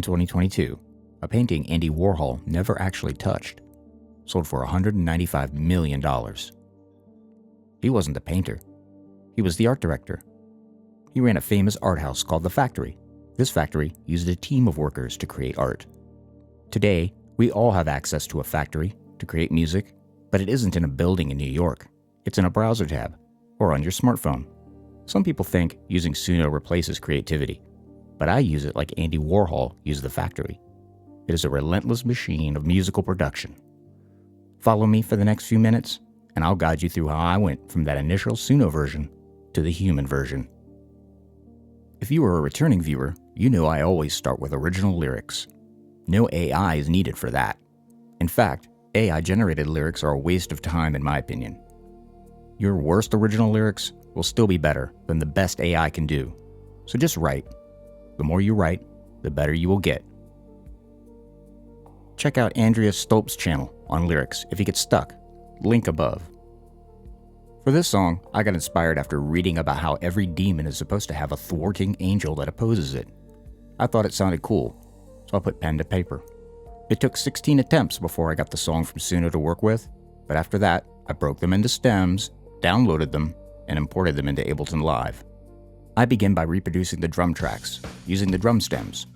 2022, a painting Andy Warhol never actually touched, sold for $195 million. He wasn't the painter. He was the art director. He ran a famous art house called The Factory. This factory used a team of workers to create art. Today, we all have access to a factory to create music, but it isn't in a building in New York. It's in a browser tab or on your smartphone. Some people think using Suno replaces creativity, but I use it like Andy Warhol used The Factory. It is a relentless machine of musical production. Follow me for the next few minutes, and I'll guide you through how I went from that initial Suno version to the human version. If you are a returning viewer, you know I always start with original lyrics. No AI is needed for that. In fact, AI-generated lyrics are a waste of time in my opinion. Your worst original lyrics will still be better than the best AI can do. So just write. The more you write, the better you will get. Check out Andrea Stolp's channel on lyrics if you get stuck. Link above. For this song, I got inspired after reading about how every demon is supposed to have a thwarting angel that opposes it. I thought it sounded cool, so I put pen to paper. It took 16 attempts before I got the song from Suno to work with, but after that, I broke them into stems, downloaded them, and imported them into Ableton Live. I begin by reproducing the drum tracks, using the drum stems.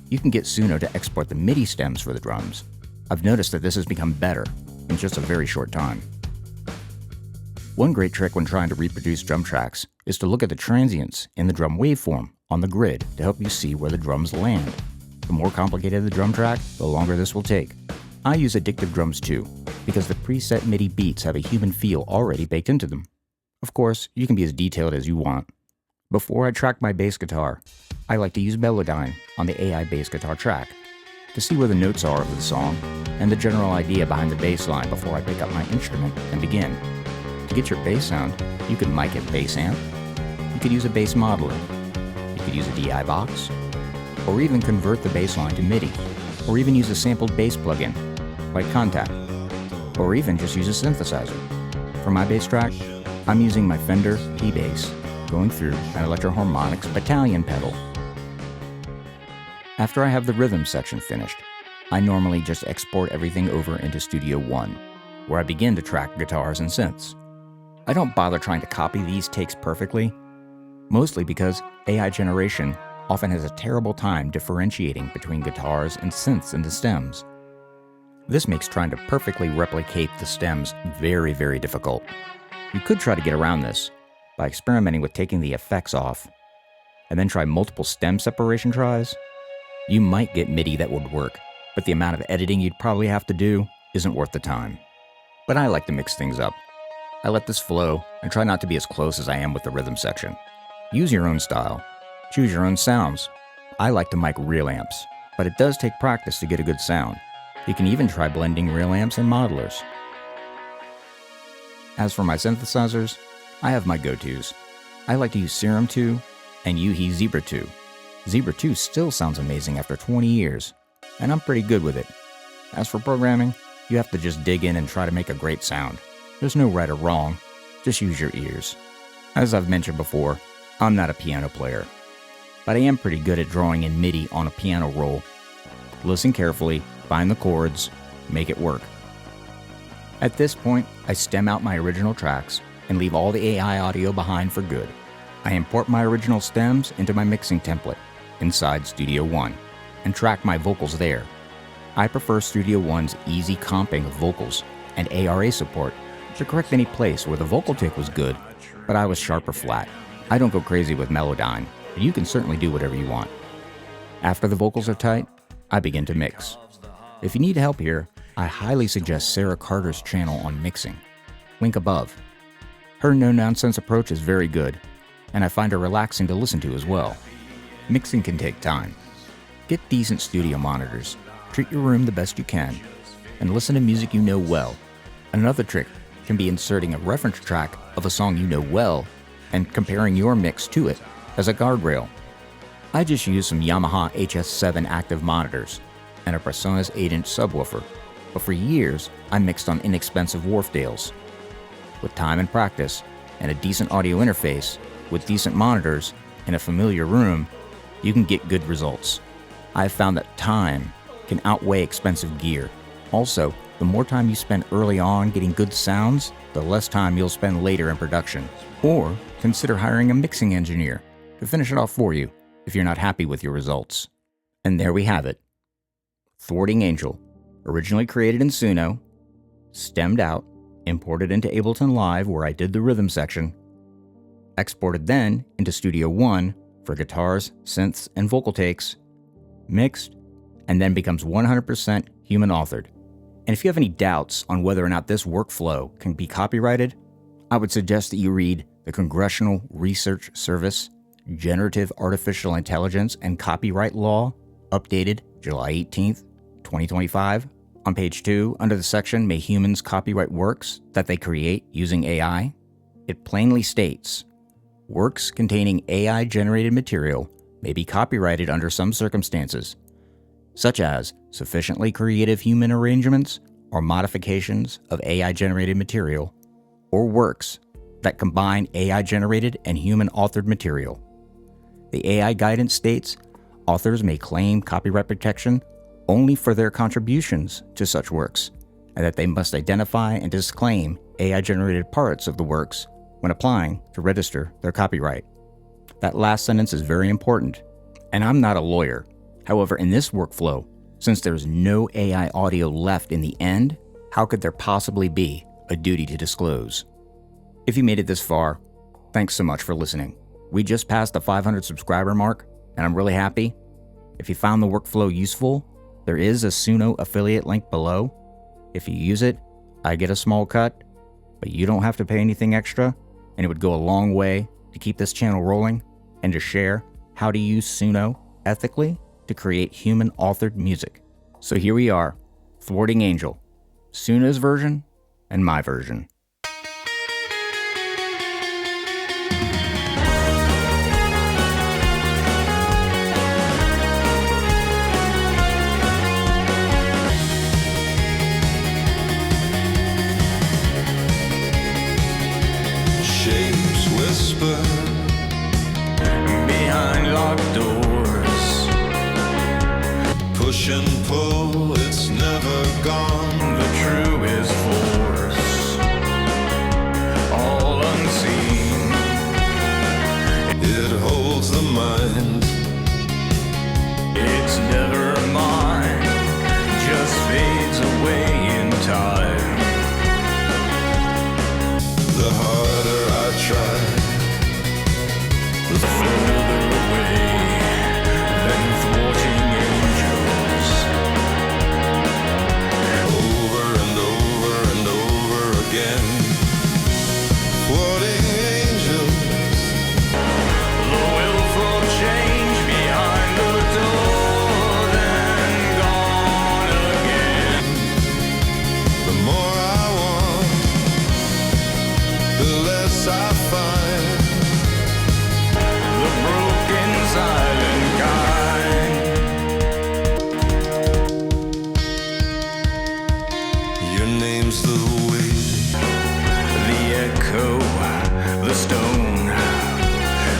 You can get Suno to export the MIDI stems for the drums. I've noticed that this has become better in just a very short time. One great trick when trying to reproduce drum tracks is to look at the transients in the drum waveform on the grid to help you see where the drums land. The more complicated the drum track, the longer this will take. I use Addictive drums too, because the preset MIDI beats have a human feel already baked into them. Of course, you can be as detailed as you want. Before I track my bass guitar, I like to use Melodyne on the AI bass guitar track to see where the notes are of the song and the general idea behind the bass line before I pick up my instrument and begin. To get your bass sound, you could mic a bass amp, you could use a bass modeler, you could use a DI box, or even convert the bass line to MIDI, or even use a sampled bass plugin like Kontakt, or even just use a synthesizer. For my bass track, I'm using my Fender P-Bass, going through an Electro-Harmonix Battalion pedal. After I have the rhythm section finished, I normally just export everything over into Studio One, where I begin to track guitars and synths. I don't bother trying to copy these takes perfectly, mostly because AI generation often has a terrible time differentiating between guitars and synths in the stems. This makes trying to perfectly replicate the stems very, very difficult. You could try to get around this by experimenting with taking the effects off, and then try multiple stem separation tries. You might get MIDI that would work, but the amount of editing you'd probably have to do isn't worth the time. But I like to mix things up. I let this flow and try not to be as close as I am with the rhythm section. Use your own style. Choose your own sounds. I like to mic real amps, but it does take practice to get a good sound. You can even try blending real amps and modelers. As for my synthesizers, I have my go-tos. I like to use Serum 2 and Yuhi Zebra 2. Zebra 2 still sounds amazing after 20 years, and I'm pretty good with it. As for programming, you have to just dig in and try to make a great sound. There's no right or wrong, just use your ears. As I've mentioned before, I'm not a piano player, but I am pretty good at drawing in MIDI on a piano roll. Listen carefully, find the chords, make it work. At this point, I stem out my original tracks and leave all the AI audio behind for good. I import my original stems into my mixing template inside Studio One and track my vocals there. I prefer Studio One's easy comping of vocals and ARA support to correct any place where the vocal tick was good, but I was sharp or flat. I don't go crazy with Melodyne, but you can certainly do whatever you want. After the vocals are tight, I begin to mix. If you need help here, I highly suggest Sarah Carter's channel on mixing. Link above. Her no-nonsense approach is very good, and I find her relaxing to listen to as well. Mixing can take time. Get decent studio monitors, treat your room the best you can, and listen to music you know well. Another trick can be inserting a reference track of a song you know well and comparing your mix to it as a guardrail. I just use some Yamaha HS7 active monitors and a Presonus 8-inch subwoofer, but for years I mixed on inexpensive Wharfdales. With time and practice and a decent audio interface with decent monitors in a familiar room, you can get good results. I've found that time can outweigh expensive gear. Also, the more time you spend early on getting good sounds, the less time you'll spend later in production. Or consider hiring a mixing engineer to finish it off for you if you're not happy with your results. And there we have it. Thwarting Angel, originally created in Suno, stemmed out, imported into Ableton Live where I did the rhythm section, exported then into Studio One for guitars, synths, and vocal takes, mixed, and then becomes 100% human-authored. And if you have any doubts on whether or not this workflow can be copyrighted, I would suggest that you read the Congressional Research Service Generative Artificial Intelligence and Copyright Law, updated July 18th, 2025. On page 2, under the section, May Humans Copyright Works That They Create Using AI, it plainly states, works containing AI-generated material may be copyrighted under some circumstances, such as sufficiently creative human arrangements or modifications of AI-generated material, or works that combine AI-generated and human-authored material. The AI guidance states authors may claim copyright protection only for their contributions to such works, and that they must identify and disclaim AI-generated parts of the works when applying to register their copyright. That last sentence is very important, and I'm not a lawyer. However, in this workflow, since there's no AI audio left in the end, how could there possibly be a duty to disclose? If you made it this far, thanks so much for listening. We just passed the 500 subscriber mark, and I'm really happy. If you found the workflow useful, there is a Suno affiliate link below. If you use it, I get a small cut, but you don't have to pay anything extra, and it would go a long way to keep this channel rolling and to share how to use Suno ethically to create human-authored music. So here we are, Thwarting Angel, Suno's version and my version. Behind locked doors, push and pull, it's never gone. The true is force, all unseen. It holds the mind, it's never mine, just fades away in time. The harder I try, the further away than thwarting angels. Over and over and over again, thwarting angels. The will for change behind the door, then gone again. The more I want, the less I find. The broken silent kind. Your name's the weight, the echo, the stone.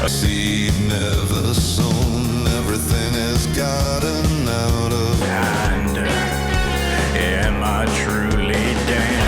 A seed never sown, everything has gotten out of hand. Am I truly damned?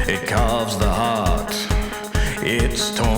It carves the heart, it's torn.